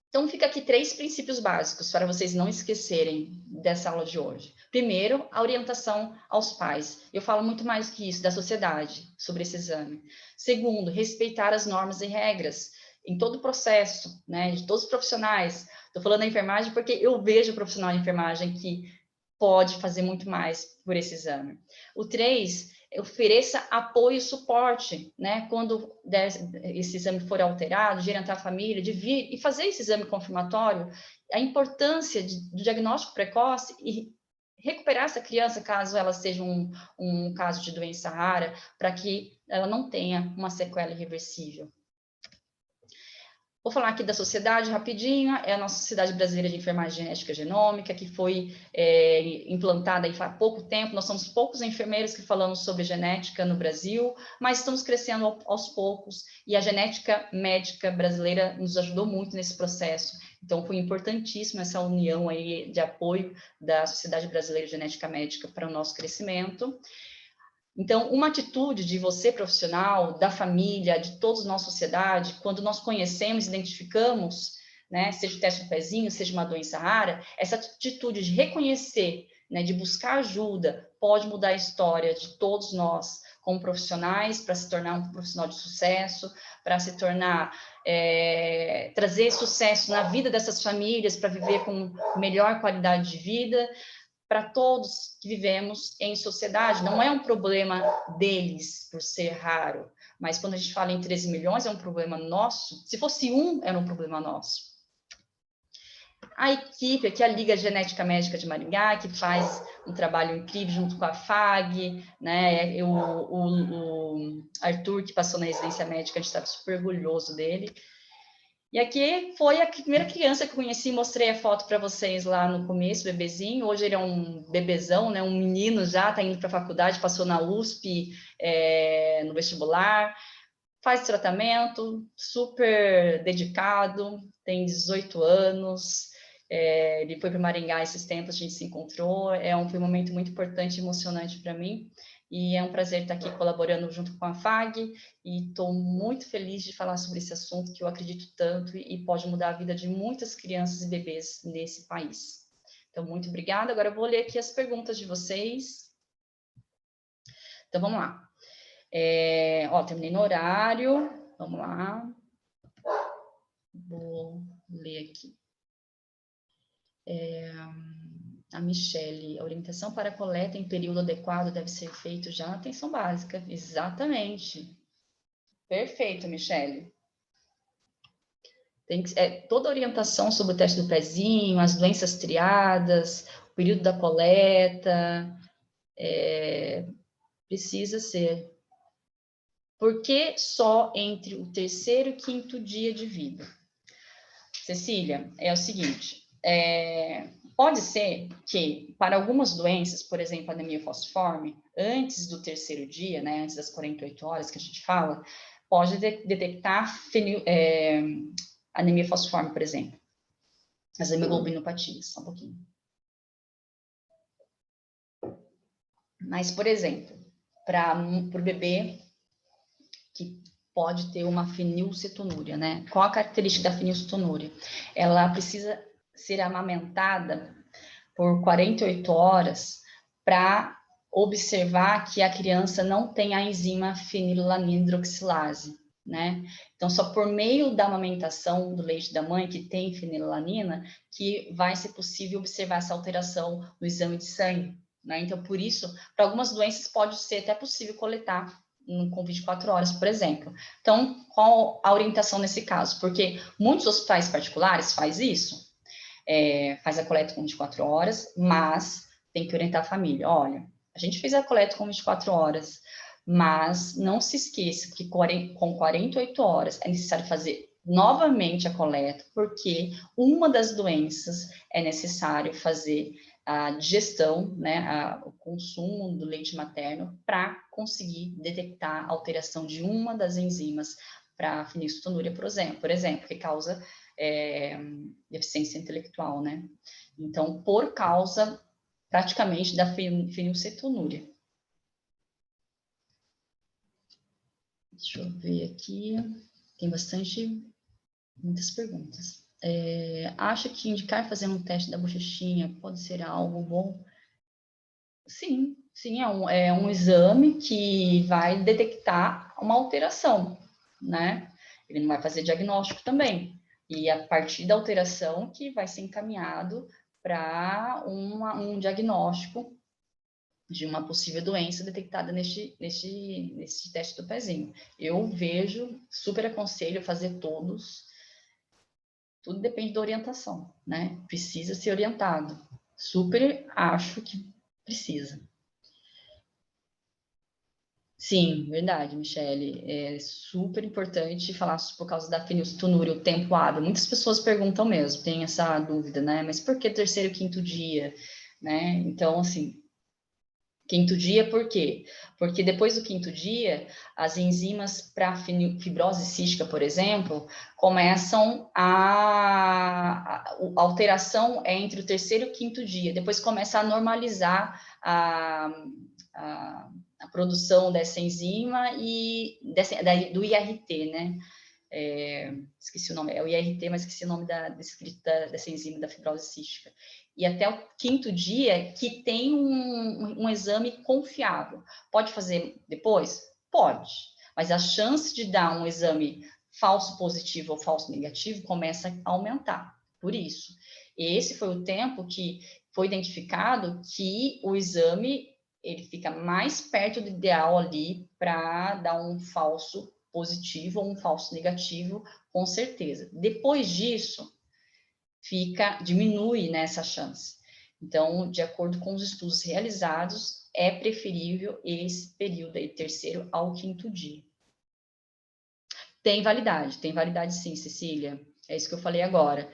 Então, fica aqui 3 princípios básicos para vocês não esquecerem dessa aula de hoje. Primeiro, a orientação aos pais. Eu falo muito mais que isso, da sociedade, sobre esse exame. Segundo, respeitar as normas e regras em todo o processo, né, de todos os profissionais. Estou falando da enfermagem porque eu vejo o profissional de enfermagem que pode fazer muito mais por esse exame. O 3, ofereça apoio e suporte, né, quando esse exame for alterado, de orientar a família, de vir e fazer esse exame confirmatório, a importância do diagnóstico precoce e recuperar essa criança caso ela seja um caso de doença rara, para que ela não tenha uma sequela irreversível. Vou falar aqui da sociedade rapidinho, é a nossa Sociedade Brasileira de Enfermagem Genética e Genômica, que foi implantada há pouco tempo. Nós somos poucos enfermeiros que falamos sobre genética no Brasil, mas estamos crescendo aos poucos, e a genética médica brasileira nos ajudou muito nesse processo. Então, foi importantíssima essa união aí de apoio da Sociedade Brasileira de Genética Médica para o nosso crescimento. Então, uma atitude de você, profissional, da família, de todos nós, sociedade, quando nós conhecemos, identificamos, né, seja o teste do pezinho, seja uma doença rara, essa atitude de reconhecer, né, de buscar ajuda, pode mudar a história de todos nós, como profissionais, para se tornar um profissional de sucesso, para se tornar, trazer sucesso na vida dessas famílias, para viver com melhor qualidade de vida, para todos que vivemos em sociedade. Não é um problema deles por ser raro, mas quando a gente fala em 13 milhões, é um problema nosso. Se fosse era um problema nosso. A equipe aqui, a Liga Genética Médica de Maringá, que faz um trabalho incrível junto com a FAG, né? O Arthur, que passou na residência médica, a gente estava super orgulhoso dele. E aqui foi a primeira criança que eu conheci, mostrei a foto para vocês lá no começo, bebezinho. Hoje ele é um bebezão, né? Um menino já, está indo para a faculdade, passou na USP, no vestibular, faz tratamento, super dedicado, tem 18 anos, ele foi para Maringá esses tempos, a gente se encontrou, foi um momento muito importante e emocionante para mim. E é um prazer estar aqui colaborando junto com a FAG, e estou muito feliz de falar sobre esse assunto que eu acredito tanto e pode mudar a vida de muitas crianças e bebês nesse país. Então, muito obrigada. Agora eu vou ler aqui as perguntas de vocês. Então, vamos lá. Terminei no horário. Vamos lá. Vou ler aqui. A Michele, a orientação para a coleta em período adequado deve ser feito já na atenção básica. Exatamente. Perfeito, Michele. Toda a orientação sobre o teste do pezinho, as doenças triadas, o período da coleta, precisa ser. Por que só entre o 3º e 5º dia de vida? Cecília, é o seguinte, pode ser que, para algumas doenças, por exemplo, a anemia falciforme, antes do 3º dia, né, antes das 48 horas que a gente fala, pode detectar anemia falciforme, por exemplo, as hemoglobinopatias, só um pouquinho. Mas, por exemplo, para o bebê que pode ter uma fenilcetonúria, né? Qual a característica da fenilcetonúria? Ela precisa ser amamentada por 48 horas para observar que a criança não tem a enzima fenilalanina hidroxilase, né? Então, só por meio da amamentação do leite da mãe, que tem fenilalanina, que vai ser possível observar essa alteração no exame de sangue, né? Então, por isso, para algumas doenças pode ser até possível coletar com 24 horas, por exemplo. Então, qual a orientação nesse caso? Porque muitos hospitais particulares fazem isso, faz a coleta com 24 horas, mas tem que orientar a família. Olha, a gente fez a coleta com 24 horas, mas não se esqueça que com 48 horas é necessário fazer novamente a coleta, porque uma das doenças é necessário fazer a digestão, né, o consumo do leite materno para conseguir detectar a alteração de uma das enzimas para a fenilcetonúria, por exemplo, que causa deficiência intelectual, né? Então, por causa praticamente da fenilcetonúria. Deixa eu ver aqui, tem muitas perguntas. Acha que indicar fazer um teste da bochechinha pode ser algo bom? Sim, é um exame que vai detectar uma alteração, né? Ele não vai fazer diagnóstico também. E a partir da alteração que vai ser encaminhado para um diagnóstico de uma possível doença detectada neste teste do pezinho. Eu super aconselho fazer todos. Tudo depende da orientação, né? Precisa ser orientado. Super acho que precisa. Sim, verdade, Michele. É super importante falar por causa da fenilcetonúria, o tempo hábil. Muitas pessoas perguntam mesmo, tem essa dúvida, né? Mas por que terceiro e quinto dia? Né? Então, assim, quinto dia, por quê? Porque depois do quinto dia, as enzimas para fibrose cística, por exemplo, começam a alteração entre o terceiro e o quinto dia. Depois começa a normalizar a produção dessa enzima e do IRT, né? Esqueci o nome, é o IRT, mas esqueci o nome dessa enzima da fibrose cística. E até o quinto dia, que tem um exame confiável. Pode fazer depois? Pode. Mas a chance de dar um exame falso positivo ou falso negativo começa a aumentar. Por isso, esse foi o tempo que foi identificado que o exame ele fica mais perto do ideal ali para dar um falso positivo ou um falso negativo, com certeza. Depois disso, diminui nessa chance. Então, de acordo com os estudos realizados, é preferível esse período aí, terceiro ao quinto dia. Tem validade sim, Cecília. É isso que eu falei agora.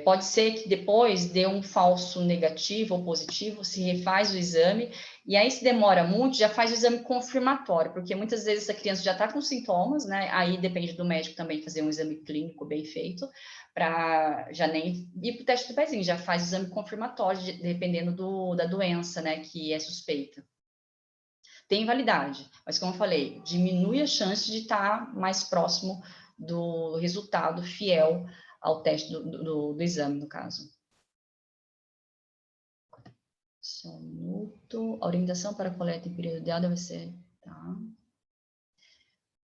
Pode ser que depois dê um falso negativo ou positivo, se refaz o exame, e aí se demora muito, já faz o exame confirmatório, porque muitas vezes essa criança já está com sintomas, né? Aí depende do médico também fazer um exame clínico bem feito, para já nem ir para o teste do pezinho, já faz o exame confirmatório, dependendo da doença, né, que é suspeita. Tem validade, mas como eu falei, diminui a chance de estar mais próximo do resultado fiel ao teste do exame, no caso. Só um minuto. A orientação para a coleta em período ideal deve ser... Tá.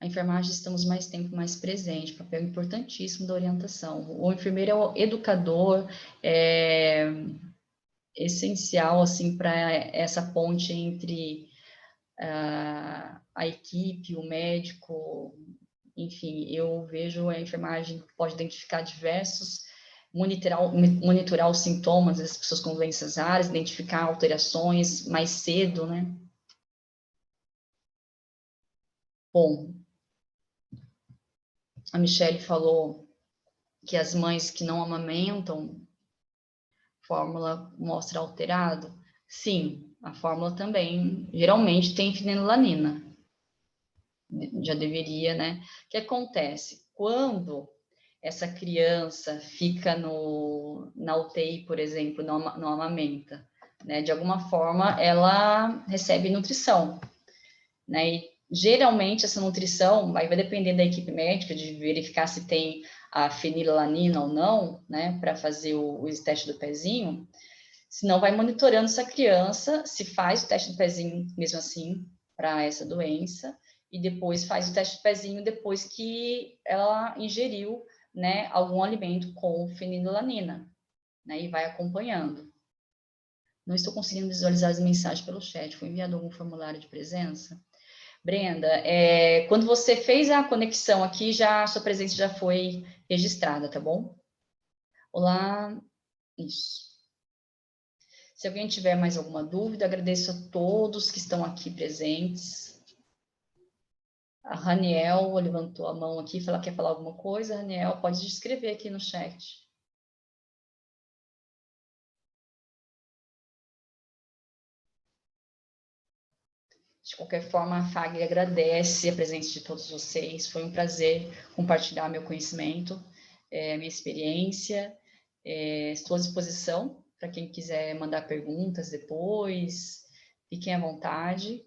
A enfermagem, estamos mais tempo mais presente, papel importantíssimo da orientação. O enfermeiro é o educador, essencial, assim, para essa ponte entre a equipe, o médico, enfim, eu vejo a enfermagem pode identificar monitorar os sintomas das pessoas com doenças raras, identificar alterações mais cedo, né? Bom, a Michele falou que as mães que não amamentam, fórmula mostra alterado. Sim, a fórmula também, geralmente tem fenilalanina. Já deveria, né? O que acontece? Quando essa criança fica na UTI, por exemplo, não amamenta, né? De alguma forma, ela recebe nutrição, né? Geralmente, essa nutrição vai depender da equipe médica, de verificar se tem a fenilalanina ou não, né, para fazer o teste do pezinho. Senão, vai monitorando essa criança, se faz o teste do pezinho mesmo assim, para essa doença, e depois faz o teste do pezinho depois que ela ingeriu, né, algum alimento com fenilalanina, né, e vai acompanhando. Não estou conseguindo visualizar as mensagens pelo chat. Foi enviado algum formulário de presença? Brenda, quando você fez a conexão aqui, a sua presença já foi registrada, tá bom? Olá, isso. Se alguém tiver mais alguma dúvida, agradeço a todos que estão aqui presentes. A Raniel levantou a mão aqui, quer falar alguma coisa. Raniel, pode escrever aqui no chat. De qualquer forma, a FAG agradece a presença de todos vocês. Foi um prazer compartilhar meu conhecimento, minha experiência. Estou à disposição para quem quiser mandar perguntas depois. Fiquem à vontade.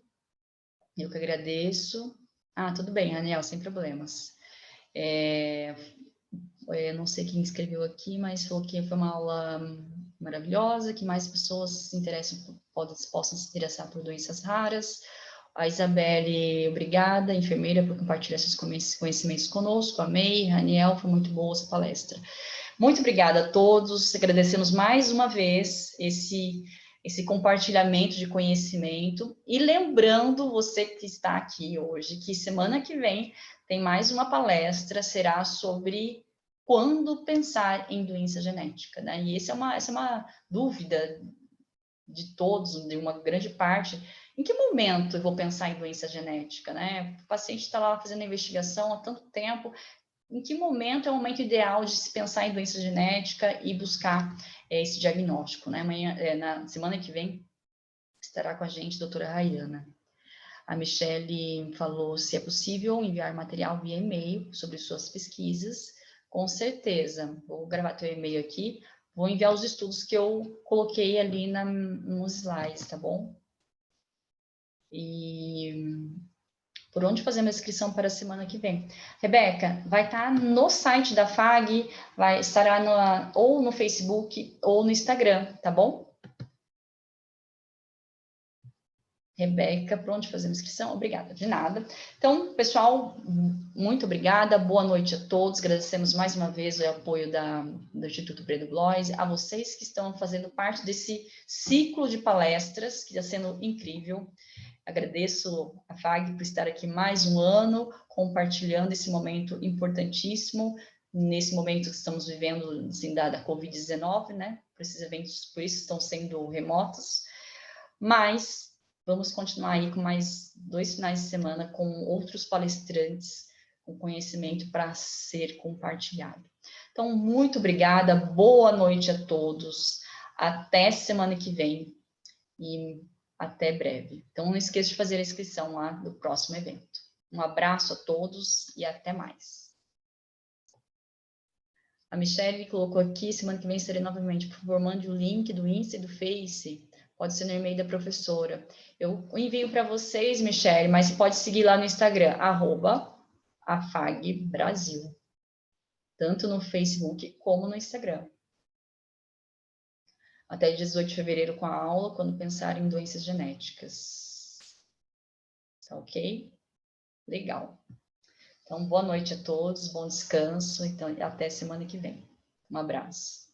Eu que agradeço. Ah, tudo bem, Daniel, sem problemas. Eu não sei quem escreveu aqui, mas falou que foi uma aula maravilhosa, que mais pessoas se interessam, possam se interessar por doenças raras. A Isabelle, obrigada, enfermeira, por compartilhar seus conhecimentos conosco. Amei, Raniel, foi muito boa essa palestra. Muito obrigada a todos, agradecemos mais uma vez esse compartilhamento de conhecimento e lembrando você que está aqui hoje, que semana que vem tem mais uma palestra, será sobre quando pensar em doença genética, né? E essa é uma dúvida de todos, de uma grande parte. Em que momento eu vou pensar em doença genética, né? O paciente está lá fazendo a investigação há tanto tempo, em que momento é o momento ideal de se pensar em doença genética e buscar esse diagnóstico, né? Amanhã, na semana que vem, estará com a gente a doutora Rayana. A Michele falou se é possível enviar material via e-mail sobre suas pesquisas. Com certeza, vou gravar teu e-mail aqui, vou enviar os estudos que eu coloquei ali nos slides, tá bom? E por onde fazer uma inscrição para a semana que vem. Rebeca, vai estar no site da FAG, estará ou no Facebook ou no Instagram, tá bom? Rebeca, por onde fazer uma inscrição? Obrigada, de nada. Então, pessoal, muito obrigada, boa noite a todos, agradecemos mais uma vez o apoio do Instituto Breno Blois, a vocês que estão fazendo parte desse ciclo de palestras, que está sendo incrível. Agradeço a FAG por estar aqui mais um ano, compartilhando esse momento importantíssimo, nesse momento que estamos vivendo, assim, da Covid-19, né? Esses eventos, por isso, estão sendo remotos. Mas vamos continuar aí com mais 2 finais de semana com outros palestrantes, com conhecimento para ser compartilhado. Então, muito obrigada, boa noite a todos, até semana que vem e até breve. Então, não esqueça de fazer a inscrição lá do próximo evento. Um abraço a todos e até mais. A Michelle colocou aqui, semana que vem estarei novamente. Por favor, mande o link do Insta e do Face. Pode ser no e-mail da professora. Eu envio para vocês, Michelle, mas você pode seguir lá no Instagram, @afagbrasil. Tanto no Facebook como no Instagram. Até 18 de fevereiro com a aula, quando pensar em doenças genéticas. Tá ok? Legal. Então, boa noite a todos, bom descanso, então, até semana que vem. Um abraço.